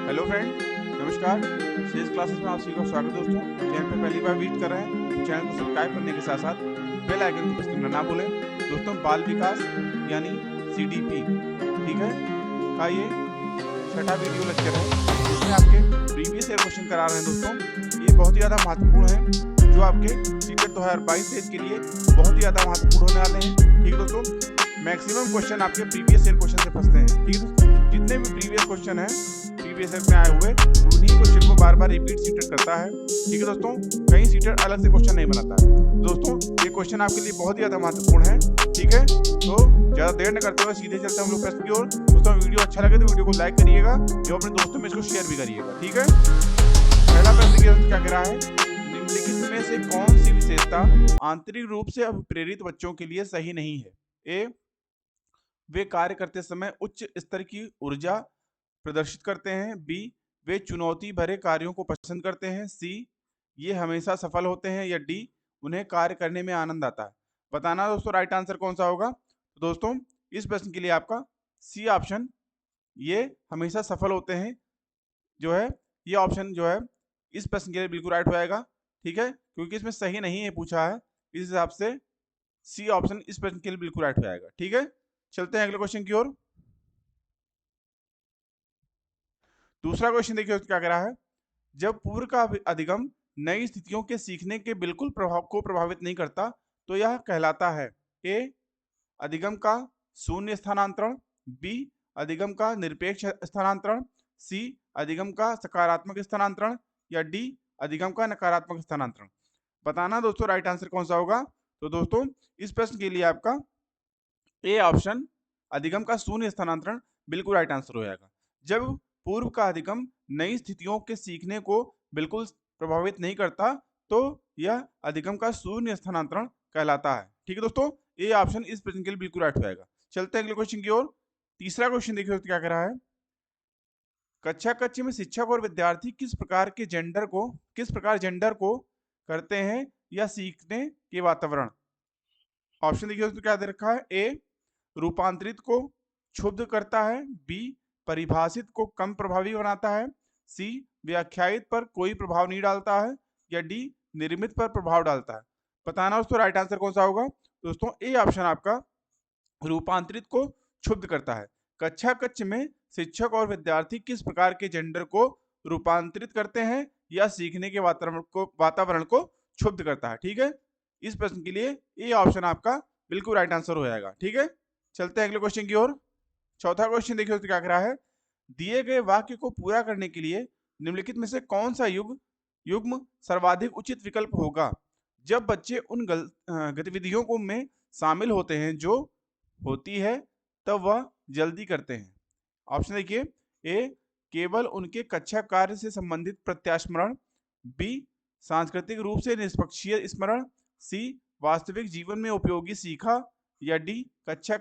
Hello friend, नमस्कार। शेष classes में आप सभी का स्वागत है दोस्तों। चैनल पे पहली बार विजिट कर रहे हैं तो चैनल को सब्सक्राइब करने के साथ साथ बेल आइकन को प्रेस करना ना भूलें। दोस्तों, बाल विकास यानी सीडीपी, ठीक है, का ये छठा वीडियो लेक्चर है जिसमें आपके प्रीवियस ईयर क्वेश्चन करा रहे हैं दोस्तों। ये बहुत ही ज़्यादा महत्वपूर्ण है जो आपके सीटेट 2022 बैच के लिए बहुत ही ज़्यादा महत्वपूर्ण होने वाले हैं। ठीक है दोस्तों, मैक्सिमम क्वेश्चन आपके प्रीवियस ईयर क्वेश्चन से फंसते हैं। ठीक है दोस्तों, जितने भी प्रीवियस क्वेश्चन हैं प्रीवियस ईयर में आए हुए उन्हीं क्वेश्चन को बार बार रिपीट सीटेट करता है। ठीक है दोस्तों, कहीं सीटेट अलग से क्वेश्चन नहीं बनाता है। दोस्तों, ये क्वेश्चन आपके लिए बहुत ही ज़्यादा महत्वपूर्ण है। ठीक है, तो ज़्यादा देर न करते हुए सीधे चलते हैं हम लोग प्रश्न की ओर। दोस्तों, वीडियो अच्छा लगे तो वीडियो को लाइक करिएगा एवं अपने दोस्तों में इसको शेयर भी करिएगा। ठीक है, पहला प्रश्न क्या कह रहा है, निम्नलिखित में से कौन सी विशेषता आंतरिक रूप से अभिप्रेरित बच्चों के लिए सही नहीं है? ए, वे कार्य करते समय उच्च स्तर की ऊर्जा प्रदर्शित करते हैं। बी, वे चुनौती भरे कार्यों को पसंद करते हैं। सी, ये हमेशा सफल होते हैं। या डी, उन्हें कार्य करने में आनंद आता है। बताना दोस्तों राइट आंसर कौन सा होगा। तो दोस्तों, इस प्रश्न के लिए आपका सी ऑप्शन, ये हमेशा सफल होते हैं, जो है ये ऑप्शन जो है इस प्रश्न के लिए बिल्कुल राइट हो जाएगा। ठीक है, क्योंकि इसमें सही नहीं है पूछा है, इस हिसाब से सी ऑप्शन इस प्रश्न के लिए बिल्कुल राइट हो जाएगा। ठीक है, चलते हैं अगले क्वेश्चन की ओर। दूसरा क्वेश्चन देखिए क्या कह रहा है, जब पूर्व का अधिगम नई स्थितियों के सीखने के बिल्कुल प्रभाव को प्रभावित नहीं करता तो यह कहलाता है। ए, अधिगम का शून्य स्थानांतरण। बी, अधिगम का निरपेक्ष स्थानांतरण। सी, अधिगम का सकारात्मक स्थानांतरण। या डी, अधिगम का नकारात्मक स्थानांतरण। बताना दोस्तों राइट आंसर कौन सा होगा। तो दोस्तों, इस प्रश्न के लिए आपका ए ऑप्शन, अधिगम का शून्य स्थानांतरण, बिल्कुल राइट आंसर हो जाएगा। जब पूर्व का अधिगम नई स्थितियों के सीखने को बिल्कुल प्रभावित नहीं करता तो यह अधिगम का शून्य स्थानांतरण कहलाता है। ठीक है दोस्तों, ए ऑप्शन इस प्रश्न के लिए बिल्कुल राइट हो जाएगा। चलते हैं अगले क्वेश्चन की ओर। तीसरा क्वेश्चन देखिए क्या कह रहा है, कक्षा कक्ष में शिक्षक और विद्यार्थी किस प्रकार जेंडर को करते हैं या सीखने के वातावरण। ऑप्शन देखिए दोस्तों क्या दे रखा है। ए, रूपांतरित को क्षुब्ध करता है। बी, परिभाषित को कम प्रभावी बनाता है। सी, व्याख्यायित पर कोई प्रभाव नहीं डालता है। या डी, निर्मित पर प्रभाव डालता है। बताना दोस्तों राइट आंसर कौन सा होगा। दोस्तों, ए ऑप्शन आपका रूपांतरित को क्षुब्ध करता है। कक्षा कक्ष में शिक्षक और विद्यार्थी किस प्रकार के जेंडर को रूपांतरित करते हैं या सीखने के वातावरण को क्षुब्ध करता है। ठीक है, इस प्रश्न के लिए ए ऑप्शन आपका बिल्कुल राइट आंसर हो जाएगा। ठीक है, चलते हैं अगले क्वेश्चन की ओर। चौथा क्वेश्चन देखिए तो क्या कह रहा है, दिए गए वाक्य को पूरा करने के लिए निम्नलिखित में से कौन सा युग्म सर्वाधिक उचित विकल्प होगा जब बच्चे उन गतिविधियों को में शामिल होते हैं जो होती है तब वह जल्दी करते हैं। ऑप्शन देखिए। ए, केवल उनके कक्षा कार्य से संबंधित प्रत्यास्मरण। बी, सांस्कृतिक रूप से निष्पक्षीय स्मरण। सी, वास्तविक जीवन में उपयोगी सीखा। या डी, कक्षा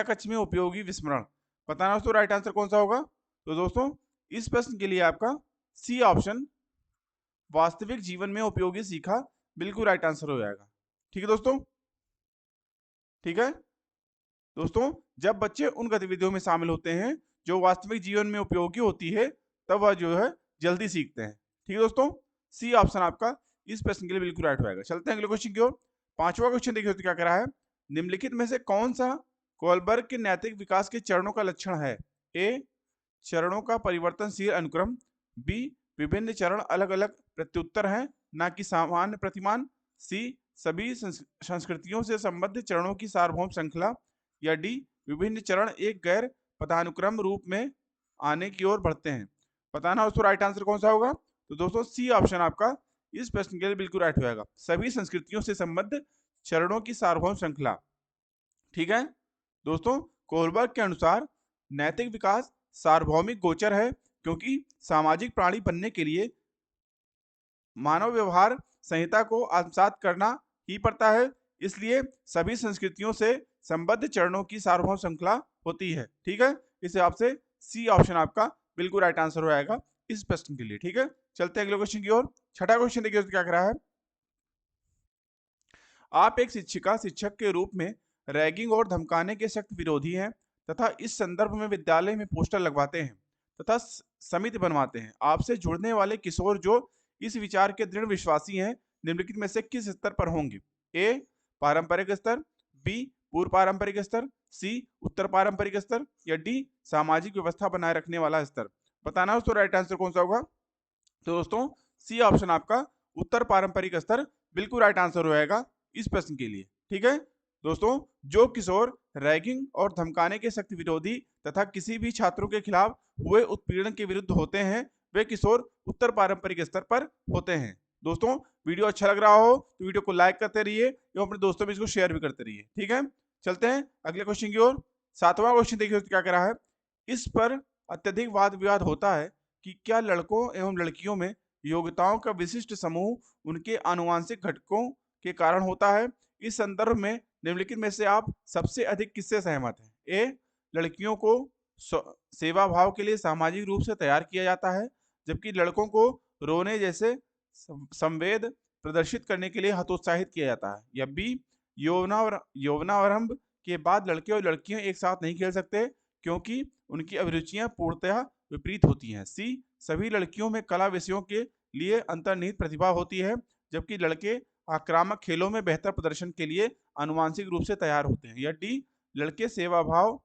कक्ष में उपयोगी विस्मरण। बताना दोस्तों राइट आंसर कौन सा होगा। तो दोस्तों, इस प्रश्न के लिए आपका सी ऑप्शन, वास्तविक जीवन में उपयोगी सीखा, बिल्कुल राइट आंसर हो जाएगा। ठीक है दोस्तों, ठीक है दोस्तों, जब बच्चे उन गतिविधियों में शामिल होते हैं जो वास्तविक जीवन में उपयोगी होती है तब वह जो है जल्दी सीखते हैं। ठीक है दोस्तों, सी ऑप्शन आपका इस प्रश्न के लिए बिल्कुल राइट हो जाएगा। चलते हैं अगले क्वेश्चन की ओर। पांचवा क्वेश्चन देखिए क्या कह रहा है, निम्नलिखित में से कौन सा कोलबर्ग के नैतिक विकास के चरणों का लक्षण है। ए, चरणों का परिवर्तनशील अनुक्रम। बी, विभिन्न चरण अलग अलग प्रत्युत्तर हैं ना कि सामान्य प्रतिमान। सी, सभी संस्कृतियों से संबद्ध चरणों की सार्वभौम श्रृंखला। या डी, विभिन्न चरण एक गैर पदानुक्रम रूप में आने की ओर बढ़ते हैं। बताना दोस्तों राइट आंसर कौन सा होगा। तो दोस्तों, सी ऑप्शन आपका इस प्रश्न के लिए बिल्कुल राइट हो जाएगा, सभी संस्कृतियों से संबद्ध चरणों की सार्वभौम श्रृंखला। ठीक है दोस्तों, कोलबर्ग के अनुसार नैतिक विकास सार्वभौमिक गोचर है क्योंकि सामाजिक प्राणी बनने के लिए मानव व्यवहार संहिता को आत्मसात करना ही पड़ता है, इसलिए सभी संस्कृतियों से संबद्ध चरणों की सार्वभौम श्रृंखला होती है। ठीक है, इस हिसाब से सी ऑप्शन आपका बिल्कुल राइट आंसर हो जाएगा इस प्रश्न के लिए। ठीक है, चलते हैं अगले क्वेश्चन की ओर। छठा क्वेश्चन देखिए क्या कह रहा है, आप एक शिक्षक के रूप में रैगिंग और धमकाने के सख्त विरोधी हैं, तथा इस संदर्भ में विद्यालय में पोस्टर लगवाते हैं तथा समिति बनवाते हैं। आपसे जुड़ने वाले किशोर जो इस विचार के दृढ़ विश्वासी हैं, निम्नलिखित में से किस स्तर पर होंगे? ए पारंपरिक स्तर, बी पूर्व पारंपरिक स्तर, सी उत्तर पारंपरिक स्तर या डी सामाजिक व्यवस्था बनाए रखने वाला स्तर। बताना दोस्तों राइट आंसर कौन सा होगा? तो दोस्तों सी ऑप्शन आपका उत्तर पारंपरिक स्तर बिल्कुल राइट आंसर हो जाएगा इस प्रश्न के लिए। ठीक है दोस्तों, जो किशोर रैगिंग और धमकाने के सख्त विरोधी तथा किसी भी छात्रों के खिलाफ हुए उत्पीड़न के विरुद्ध होते हैं, वे किशोर उत्तर पारंपरिक स्तर पर होते हैं। दोस्तों वीडियो अच्छा लग रहा हो तो वीडियो को लाइक करते रहिए एवं अपने दोस्तों में इसको शेयर भी करते रहिए। ठीक है, चलते हैं अगले क्वेश्चन की ओर। 7वां क्वेश्चन देखिए क्या कह रहा है। इस पर अत्यधिक वाद विवाद होता है कि क्या लड़कों एवं लड़कियों में योग्यताओं का विशिष्ट समूह उनके आनुवांशिक घटकों के कारण होता है। इस संदर्भ में निम्नलिखित में से आप सबसे अधिक किससे सहमत हैं? ए लड़कियों को सेवा भाव के लिए सामाजिक रूप से तैयार किया जाता है, जबकि लड़कों को रोने जैसे संवेद प्रदर्शित करने के लिए हतोत्साहित किया जाता है। या बी यौवनारंभ के बाद लड़के और लड़कियां एक साथ नहीं खेल सकते क्योंकि उनकी अभिरुचियां पूर्णतः विपरीत होती हैं। सी सभी लड़कियों में कला विषयों के लिए अंतर्निहित प्रतिभा होती है, जबकि लड़के आक्रामक खेलों में बेहतर प्रदर्शन के लिए आनुवांशिक रूप से तैयार होते हैं। या डी लड़के सेवा भाव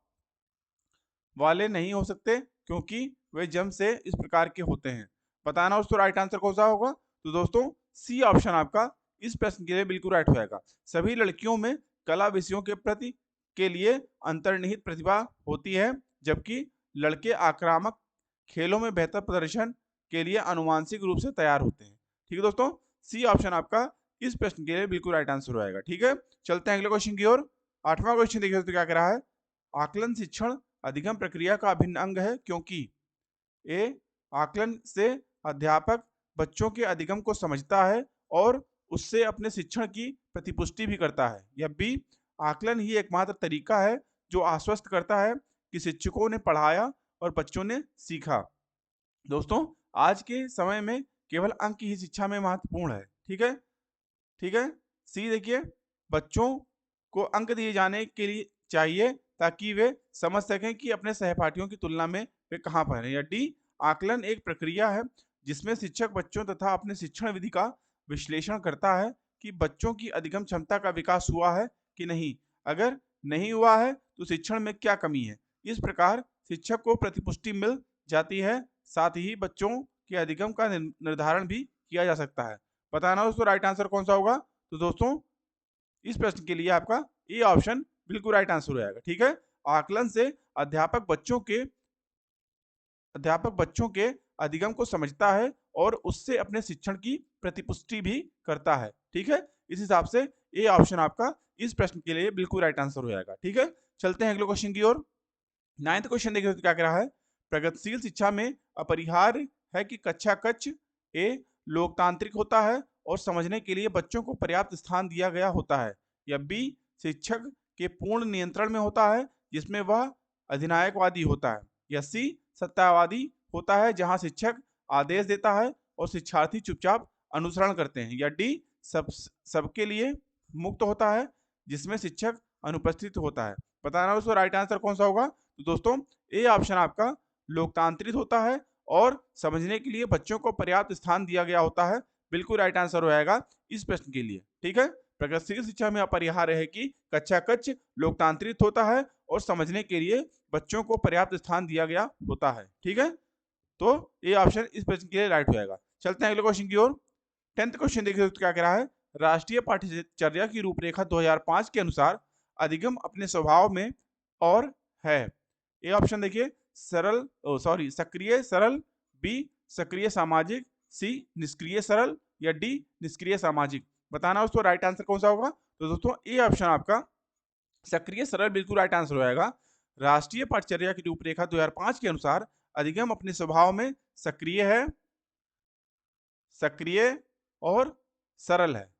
वाले नहीं हो सकते क्योंकि वे जन्म से इस प्रकार के होते हैं। बताना उसको राइट आंसर कौन सा होगा? तो दोस्तों सी ऑप्शन आपका इस प्रश्न के लिए बिल्कुल राइट हो जाएगा। सभी लड़कियों में कला विषयों के प्रति के लिए अंतर्निहित प्रतिभा होती है, जबकि लड़के आक्रामक खेलों में बेहतर प्रदर्शन के लिए आनुवांशिक रूप से तैयार होते हैं। ठीक है दोस्तों, सी ऑप्शन आपका इस प्रश्न के लिए बिल्कुल राइट आंसर हो जाएगा। ठीक है, चलते हैं अगले क्वेश्चन की ओर। 8वां क्वेश्चन देखिए तो क्या कह रहा है। आकलन शिक्षण अधिगम प्रक्रिया का अभिन्न अंग है क्योंकि ए आकलन से अध्यापक बच्चों के अधिगम को समझता है और उससे अपने शिक्षण की प्रतिपुष्टि भी करता है। या बी आकलन ही एकमात्र तरीका है जो आश्वस्त करता है कि शिक्षकों ने पढ़ाया और बच्चों ने सीखा। दोस्तों आज के समय में केवल अंक ही शिक्षा में महत्वपूर्ण है। ठीक है, ठीक है। सी देखिए बच्चों को अंक दिए जाने के लिए चाहिए ताकि वे समझ सकें कि अपने सहपाठियों की तुलना में वे कहाँ पर हैं। या डी आकलन एक प्रक्रिया है जिसमें शिक्षक बच्चों तथा अपने शिक्षण विधि का विश्लेषण करता है कि बच्चों की अधिगम क्षमता का विकास हुआ है कि नहीं। अगर नहीं हुआ है तो शिक्षण में क्या कमी है। इस प्रकार शिक्षक को प्रतिपुष्टि मिल जाती है, साथ ही बच्चों के अधिगम का निर्धारण भी किया जा सकता है। बताना दोस्तों राइट आंसर कौन सा होगा? तो दोस्तों इस प्रश्न के लिए आपका ए ऑप्शन बिल्कुल राइट आंसर हो जाएगा। ठीक है, आकलन से अध्यापक बच्चों के अधिगम को समझता है और उससे अपने शिक्षण की प्रतिपुष्टि भी करता है। ठीक है, इस हिसाब से ए ऑप्शन आपका इस प्रश्न के लिए बिल्कुल राइट आंसर हो जाएगा। ठीक है, चलते हैं अगले क्वेश्चन की ओर। 9वां क्वेश्चन देखिए क्या कह रहा है। प्रगतिशील शिक्षा में अपरिहार्य है कि कक्षा कक्ष ए लोकतांत्रिक होता है और समझने के लिए बच्चों को पर्याप्त स्थान दिया गया होता है। या बी शिक्षक के पूर्ण नियंत्रण में होता है जिसमें वह अधिनायकवादी होता है। या सी सत्तावादी होता है जहां शिक्षक आदेश देता है और शिक्षार्थी चुपचाप अनुसरण करते हैं। या डी सबके लिए मुक्त होता है जिसमें शिक्षक अनुपस्थित होता है। बताना उसको राइट आंसर कौन सा होगा? तो दोस्तों ए ऑप्शन आपका लोकतांत्रिक होता है और समझने के लिए बच्चों को पर्याप्त स्थान दिया गया होता है। बिल्कुल राइट आंसर हो जाएगा इस प्रश्न के लिए। ठीक है, प्रगतिशील शिक्षा में अपरिहार्य है कि कक्षा कक्ष लोकतांत्रिक होता है और समझने के लिए बच्चों को पर्याप्त स्थान दिया गया होता है। ठीक है, तो ये ऑप्शन इस प्रश्न के लिए राइट हो जाएगा। चलते हैं अगले क्वेश्चन की ओर। 10th क्वेश्चन देखिए क्या कह रहा है। राष्ट्रीय पाठ्यचर्या की रूपरेखा 2005 के अनुसार अधिगम अपने स्वभाव में और है। ए ऑप्शन देखिए सक्रिय सरल, बी सक्रिय सामाजिक, सी निष्क्रिय सरल या डी निष्क्रिय सामाजिक। बताना उसको राइट आंसर कौन सा होगा? तो दोस्तों ए ऑप्शन आपका सक्रिय सरल बिल्कुल राइट आंसर हो जाएगा। राष्ट्रीय पाठ्यचर्या की रूपरेखा 2005 के अनुसार अधिगम अपने स्वभाव में सक्रिय और सरल है।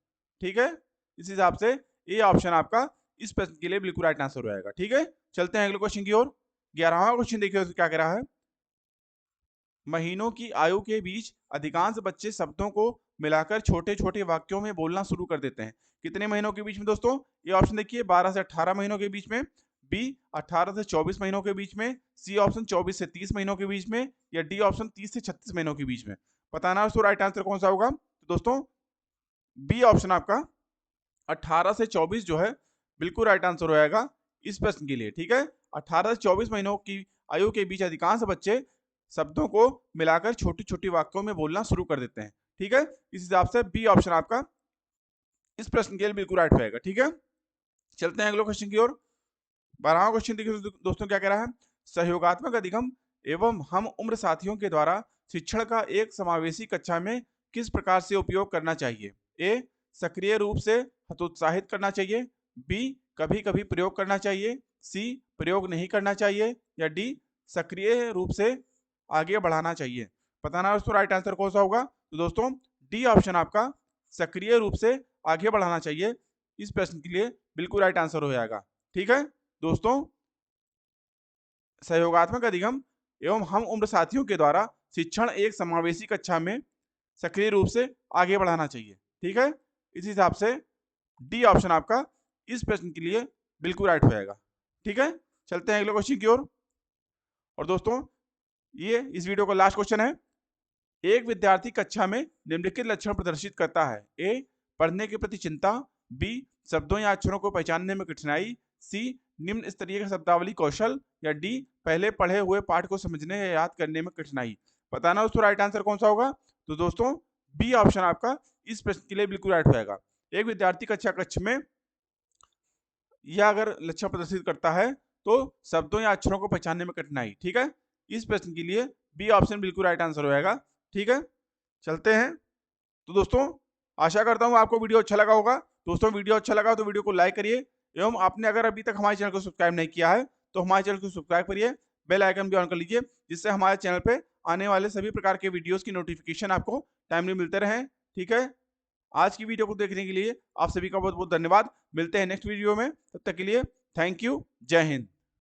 ठीक है, इस हिसाब से ए ऑप्शन आपका इस प्रश्न के लिए बिल्कुल राइट आंसर हो जाएगा। ठीक है, चलते हैं अगले क्वेश्चन की ओर। 11वां क्वेश्चन देखिए क्या कह रहा है। महीनों की आयु के बीच अधिकांश बच्चे शब्दों को मिलाकर छोटे छोटे वाक्यों में बोलना शुरू कर देते हैं। कितने महीनों के बीच में दोस्तों? ये ऑप्शन देखिए 12 से 18 महीनों के बीच में, बी 18 से 24 महीनों के बीच में, सी ऑप्शन 24 से 30 महीनों के बीच में, या डी ऑप्शन 30 से 36 महीनों के बीच में। बताना है दोस्तों राइट आंसर कौन सा होगा। तो दोस्तों बी ऑप्शन आपका 18 से 24 जो है बिल्कुल राइट आंसर हो जाएगा इस प्रश्न के लिए। ठीक है, 18 से 24 महीनों की आयु के बीच अधिकांश बच्चे शब्दों को मिलाकर छोटी छोटी वाक्यों में बोलना शुरू कर देते हैं। ठीक है, इस हिसाब से बी ऑप्शन आपका इस प्रश्न के लिए बिल्कुल राइट रहेगा। ठीक है, चलते हैं अगले क्वेश्चन की ओर। 12वां क्वेश्चन देखिए दोस्तों क्या कह रहा है। सहयोगात्मक अधिगम एवं हम उम्र साथियों के द्वारा शिक्षण का एक समावेशी कक्षा में किस प्रकार से उपयोग करना चाहिए। ए सक्रिय रूप से हतोत्साहित करना चाहिए, बी कभी कभी प्रयोग करना चाहिए, सी प्रयोग नहीं करना चाहिए, या डी सक्रिय रूप से आगे बढ़ाना चाहिए। बताना दोस्तों राइट आंसर कौन सा होगा। तो दोस्तों डी ऑप्शन आपका सक्रिय रूप से आगे बढ़ाना चाहिए इस प्रश्न के लिए बिल्कुल राइट आंसर हो जाएगा। ठीक है दोस्तों, सहयोगात्मक अधिगम एवं हम उम्र साथियों के द्वारा शिक्षण एक समावेशी कक्षा में सक्रिय रूप से आगे बढ़ाना चाहिए। ठीक है, इस हिसाब से डी ऑप्शन आपका इस प्रश्न के लिए बिल्कुल राइट हो जाएगा। ठीक है, चलते हैं अगले क्वेश्चन की ओर। और दोस्तों ये इस वीडियो का लास्ट क्वेश्चन है। एक विद्यार्थी कक्षा में निम्नलिखित लक्षण प्रदर्शित करता है। ए पढ़ने के प्रति चिंता, बी शब्दों या अक्षरों को पहचानने में कठिनाई, सी निम्न स्तरीय शब्दावली कौशल, या डी पहले पढ़े हुए पाठ को समझने या याद करने में कठिनाई। बताना दोस्तों राइट आंसर कौन सा होगा। तो दोस्तों बी ऑप्शन आपका इस प्रश्न के लिए बिल्कुल राइट होगा। एक विद्यार्थी कक्ष में यह अगर लक्षण प्रदर्शित करता है तो शब्दों या अक्षरों को पहचानने में कठिनाई। ठीक है, इस प्रश्न के लिए बी ऑप्शन बिल्कुल राइट आंसर हो जाएगा। ठीक है, चलते हैं। तो दोस्तों आशा करता हूँ आपको वीडियो अच्छा लगा होगा। दोस्तों वीडियो अच्छा लगा तो वीडियो को लाइक करिए, एवं आपने अगर अभी तक हमारे चैनल को सब्सक्राइब नहीं किया है तो हमारे चैनल को सब्सक्राइब करिए, बेल आइकन भी ऑन कर लीजिए, जिससे हमारे चैनल पे आने वाले सभी प्रकार के वीडियोस की नोटिफिकेशन आपको टाइमली मिलते रहें। ठीक है, आज की वीडियो को देखने के लिए आप सभी का बहुत बहुत धन्यवाद। मिलते हैं नेक्स्ट वीडियो में, तब तक के लिए थैंक यू, जय हिंद।